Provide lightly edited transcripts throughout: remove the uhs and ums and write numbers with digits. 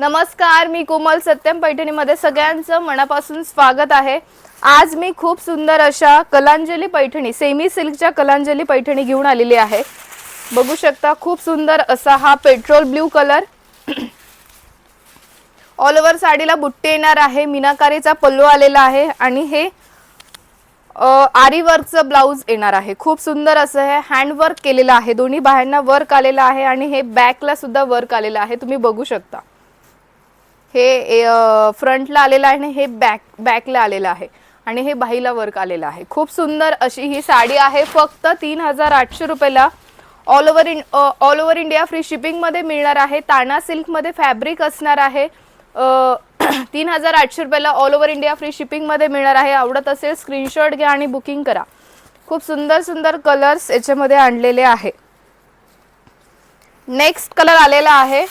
नमस्कार, मी कोमल सत्यम पैठणीमध्ये सगळ्यांचं मनापासून स्वागत आहे। आज मी खूप सुंदर अशा कलांजली पैठणी सेमी सिल्कच्या कलांजली पैठणी घेऊन आलेली आहे। बघू शकता खूप सुंदर असा हा petrol blue colour. All over साडीला बुट्टे येणार आहे, मीनाकारीचा पल्लू आलेला आहे आणि हे आरी वर्कचं ब्लाउज येणार आहे। खूप सुंदर असं हे हँड वर्क केलेलं आहे, दोन्ही बाह्यांना वर्क आलेला आहे आणि हे बॅकला सुद्धा वर्क आलेला आहे, तुम्ही बघू शकता। हे फ्रंटला आलेला आहे आणि हे बॅकला आलेला आहे आणि हे बाहीला वर्क आलेला आहे। खूप सुंदर अशी ही साडी आहे, फक्त 3800 रुपयाला all over India free shipping मध्ये मिळणार आहे। ताना सिल्क मध्ये फॅब्रिक असणार आहे। 3800 रुपयाला all over India free shipping मध्ये मिळणार आहे। आवडत असेल स्क्रीनशॉट घ्या आणि बुकिंग करा। खूप सुंदर सुंदर कलर्स याच्यामध्ये आणलेले आहे। नेक्स्ट कलर आलेला आहे,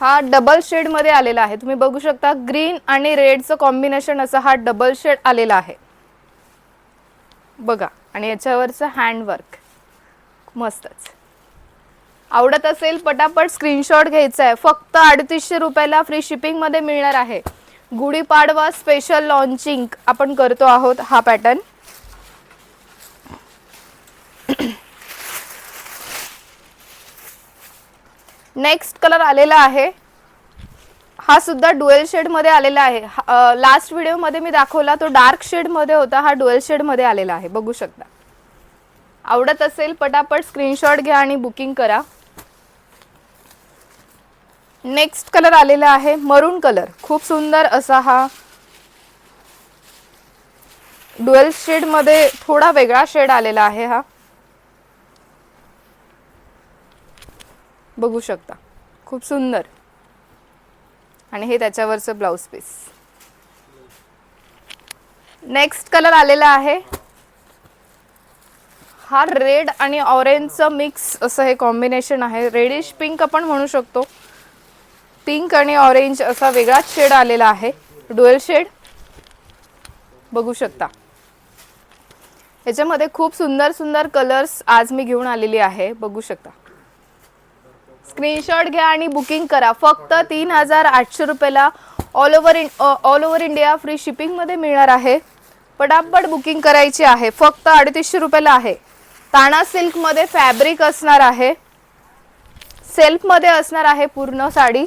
हा डबल शेड मध्ये आलेला आहे, तुम्ही बघू शकता। ग्रीन आणि रेडचं कॉम्बिनेशन असं हा डबल शेड आलेला आहे बघा, आणि याच्यावरचं हँड वर्क मस्तच। आवडत असेल पटापट स्क्रीनशॉट घ्यायचा आहे। फक्त 3800 रुपयाला फ्री शिपिंग मध्ये मिळणार आहे। गुढीपाडवा स्पेशल लॉन्चिंग आपण करतो आहोत हा पॅटर्न। नेक्स्ट कलर आलेला आहे, हा सुद्धा डुएल शेड मध्ये आलेला आहे। लास्ट व्हिडिओ मध्ये मी दाखवला तो डार्क शेड मध्ये होता, हा डुएल शेड मध्ये आलेला आहे, बघू शकता। आवडत असेल पटापट स्क्रीनशॉट घ्या आणि बुकिंग करा। नेक्स्ट कलर आलेला आहे मरून कलर, खूप सुंदर असा हा डुएल शेड मध्ये थोडा वेगळा शेड आलेला आहे, हा बघू शकता, खूप सुंदर। आणि हे त्याच्यावरचं ब्लाउज पीस। नेक्स्ट कलर आलेला आहे, हा रेड आणि ऑरेंजचं मिक्स असं हे कॉम्बिनेशन आहे। रेडिश पिंक आपण म्हणू शकतो, पिंक आणि ऑरेंज असा वेगळाच शेड आलेला आहे, डुएल शेड बघू शकता। याच्यामध्ये खूप सुंदर सुंदर कलर्स आज मी घेऊन आलेली आहे, बघू शकता। स्क्रीनशॉट घ्या आणि बुकिंग करा। फक्त 3800 रुपयाला all over India free shipping मध्ये मिळणार आहे। पटापट बुकिंग करायची आहे, फक्त 3800 रुपयाला आहे। ताना सिल्क मध्ये फॅब्रिक असणार आहे, सेल्फ मध्ये असणार आहे पूर्ण साडी,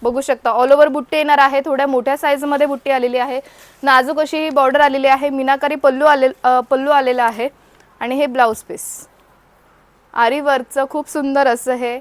बघू शकता। ऑल ओव्हर बुट्टे येणार आहे, थोड्या मोठ्या साइज मध्ये बुट्टी आलेली आहे, नाजूक अशी बॉर्डर आलेली आहे, मीनाकारी पल्लू आलेला आहे आणि हे ब्लाउज पीस आरी वर्कचं खूप सुंदर असं हे